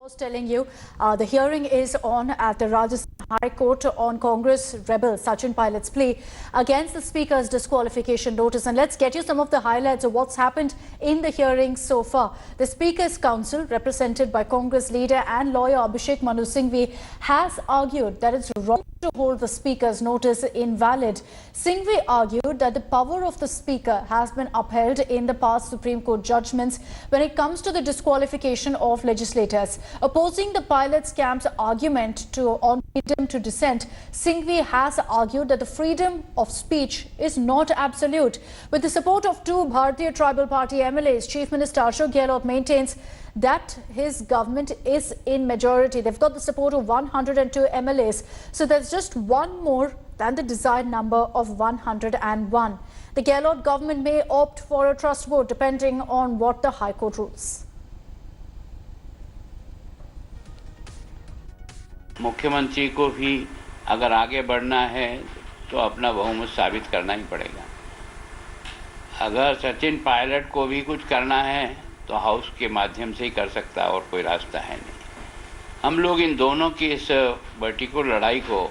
was telling you, the hearing is on at the Rajasthan High Court on Congress rebel Sachin Pilot's plea against the Speaker's disqualification notice. And let's get you some of the highlights of what's happened in the hearing so far. The Speaker's Counsel, represented by Congress leader and lawyer Abhishek Manu Singhvi, has argued that it's wrong to hold the Speaker's notice invalid. Singhvi argued that the power of the Speaker has been upheld in the past Supreme Court judgments when it comes to the disqualification of legislators. Opposing the Pilot's camp's argument on freedom to dissent, Singhvi has argued that the freedom of speech is not absolute. With the support of two Bharatiya Tribal Party MLAs, Chief Minister Ashok Gehlot maintains that his government is in majority. They've got the support of 102 MLAs. So there's just one more than the desired number of 101. The Gehlot government may opt for a trust vote depending on what the High Court rules. मुख्यमंत्री को भी अगर आगे बढ़ना है तो अपना बहुमत साबित करना ही पड़ेगा। अगर सचिन पायलट को भी कुछ करना है तो हाउस के माध्यम से ही कर सकता है और कोई रास्ता है नहीं। हम लोग इन दोनों की इस पर्टिकुलर लड़ाई को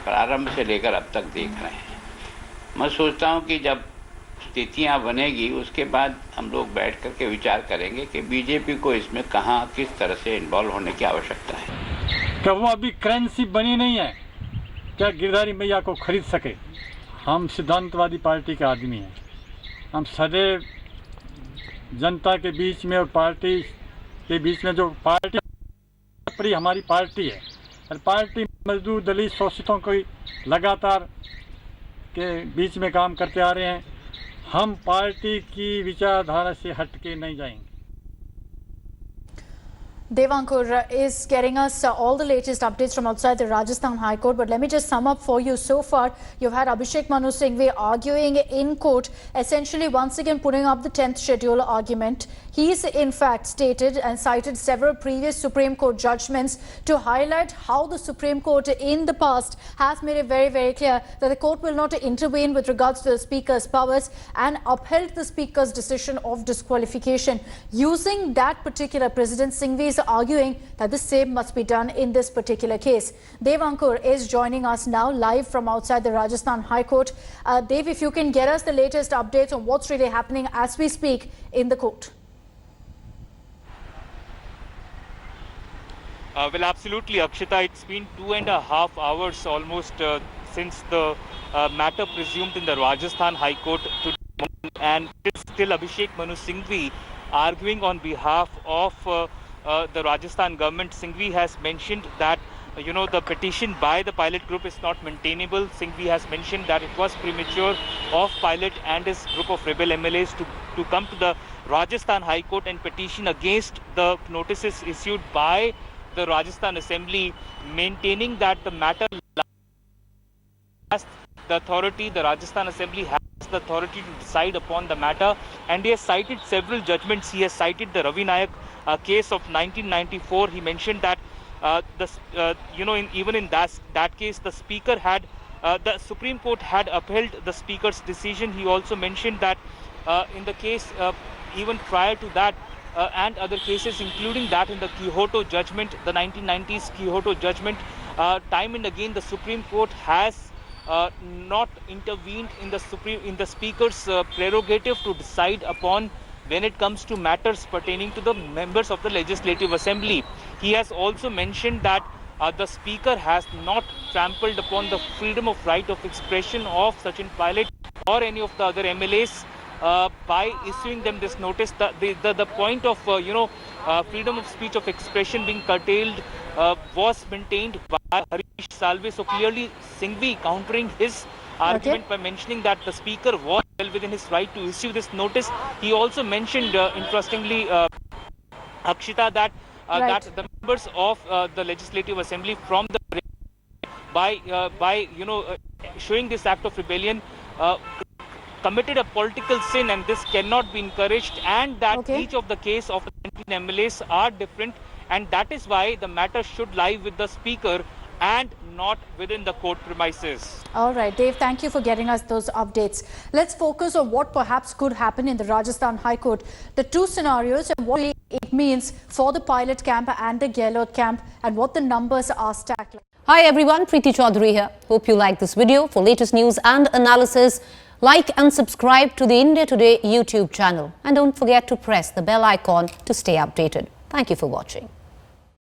प्रारंभ से लेकर अब तक देख रहे हैं। मैं सोचता हूं कि जब स्थितियां बनेगी उसके बाद हम लोग बैठ कर के विचार करेंगे कि बीजेपी को इसमें कहां किस तरह से इन्वॉल्व होने की आवश्यकता है। क्या वो अभी करेंसी बनी नहीं है क्या गिरधारी मैया को खरीद सके? हम सिद्धांतवादी पार्टी के आदमी हैं। हम सदैव जनता के बीच में और पार्टी के बीच में जो पार्टी हमारी पार्टी है और पार्टी मजदूर दलित शोषितों को लगातार के बीच में काम करते आ रहे हैं। हम पार्टी की विचारधारा से हट के नहीं जाएंगे। Devankur is getting us all the latest updates from outside the Rajasthan High Court. But let me just sum up for you. So far, you've had Abhishek Manu Singhvi arguing in court, essentially once again putting up the 10th schedule argument. He's in fact stated and cited several previous Supreme Court judgments to highlight how the Supreme Court in the past has made it very, very clear that the court will not intervene with regards to the Speaker's powers and upheld the Speaker's decision of disqualification. Using that particular precedent, Singhvi is arguing that the same must be done in this particular case. Devankur is joining us now live from outside the Rajasthan High Court. Dev, if you can get us the latest updates on what's really happening as we speak in the court. Well, absolutely, Akshita. It's been 2.5 hours almost since the matter presumed in the Rajasthan High Court today, and it's still Abhishek Manu Singhvi arguing on behalf of the Rajasthan government. Singhvi has mentioned that the petition by the Pilot group is not maintainable. Singhvi has mentioned that it was premature of Pilot and his group of rebel MLAs to come to the Rajasthan High Court and petition against the notices issued by the Rajasthan Assembly, maintaining that the matter has the authority, the Rajasthan Assembly has the authority to decide upon the matter. And he has cited several judgments. He has cited the Ravi Nayak case of 1994. He mentioned that even in that case, the Speaker had the Supreme Court had upheld the Speaker's decision. He also mentioned that in the case even prior to that and other cases, including that in the Kyoto judgment, the 1990s Kyoto judgment, time and again the Supreme Court has not intervened in the Speaker's prerogative to decide upon when it comes to matters pertaining to the members of the Legislative Assembly. He has also mentioned that the Speaker has not trampled upon the freedom of right of expression of Sachin Pilot or any of the other MLAs by issuing them this notice. The point of freedom of speech of expression being curtailed was maintained by Harish Salve. So clearly Singhvi countering his argument by mentioning that the Speaker was well within his right to issue this notice. He also mentioned, interestingly, Akshita, that that the members of the Legislative Assembly from the by showing this act of rebellion committed a political sin, and this cannot be encouraged, and that each of the case of the 19 MLAs are different, and that is why the matter should lie with the Speaker and not within the court premises. All right, Dave, thank you for getting us those updates. Let's focus on what perhaps could happen in the Rajasthan High Court. The two scenarios and what it means for the pilot camp and the Gehlot camp, and what the numbers are stacked like. Hi everyone, Preeti Chaudhary here. Hope you like this video. For latest news and analysis, like and subscribe to the India Today YouTube channel. And don't forget to press the bell icon to stay updated. Thank you for watching.